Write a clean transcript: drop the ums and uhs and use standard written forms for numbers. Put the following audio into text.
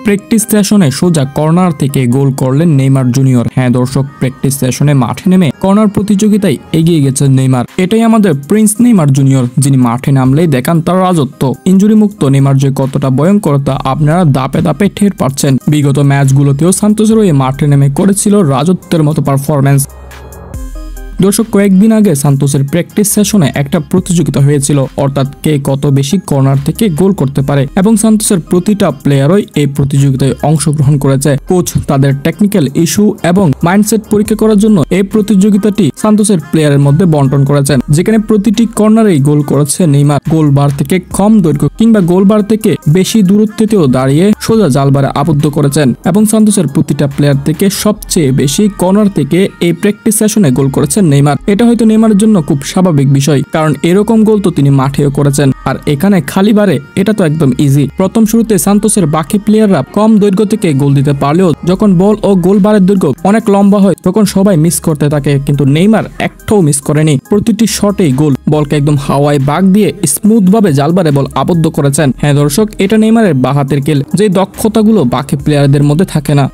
Practice সেশনে সোজা corner থেকে গোল করলেন নেইমার জুনিয়র। হ্যাঁ দর্শক, প্র্যাকটিস সেশনে মাঠে নেমে কর্নার প্রতিযোগিতায় এগিয়ে গেছেন নেইমার। এটাই আমাদের প্রিন্স নেইমার জুনিয়র, যিনি মাঠে নামলেই দেখান তার রাজত্ব। ইনজুরি মুক্ত নেইমার যে কতটা ভয়ঙ্কর তা আপনারা দাপে দাপে টের পাচ্ছেন। বিগত ম্যাচগুলোতেও সান্তোসের হয়ে মাঠে নেমে করেছিল রাজত্বের মতো পারফরম্যান্স। দর্শক, কয়েকদিন আগে সান্তোসের প্র্যাকটিস সেশনে একটা প্রতিযোগিতা হয়েছিল, অর্থাৎ কে কত বেশি কর্নার থেকে গোল করতে পারে, এবং সান্তোসের প্রতিটা প্লেয়ারই এই প্রতিযোগিতায় অংশগ্রহণ করেছে। কোচ তাদের টেকনিক্যাল ইস্যু এবং মাইন্ডসেট পরীক্ষা করার জন্য এই প্রতিযোগিতাটি সান্তোসের প্লেয়ারের মধ্যে বন্টন করেছেন, যেখানে প্রতিটি কর্নারেই গোল করেছে নেইমার। গোলবার থেকে কম দৈর্ঘ্য কিংবা গোলবার থেকে বেশি দূরত্বেও দাঁড়িয়ে সোজা জালবারে আবদ্ধ করেছেন, এবং সান্তোসের প্রতিটা প্লেয়ার থেকে সবচেয়ে বেশি কর্নার থেকে এই প্র্যাকটিস সেশনে গোল করেছেন নেইমার। এটা হয়তো নেইমারের জন্য খুব স্বাভাবিক বিষয়, কারণ এরকম গোল তো তিনি মাঠেও করেছেন, আর এখানে খালি বারে এটা তো একদম ইজি। প্রথম শুরুতে সান্তোসের বাকি প্লেয়াররা কম দৈর্ঘ্য থেকে গোল দিতে পারলেও যখন বল ও গোলবারের দৈর্ঘ্য অনেক লম্বা হয় তখন সবাই মিস করতে থাকে, কিন্তু নেইমার একটাও মিস করেনি। প্রতিটি শটেই গোল। বলকে একদম হাওয়ায় বাগ দিয়ে স্মুথ ভাবে জালবারে বল আবদ্ধ করেছেন। হ্যাঁ দর্শক, এটা নেইমারের বাঁ হাতের খেল, যে দক্ষতাগুলো বাকি প্লেয়ারদের মধ্যে থাকে না।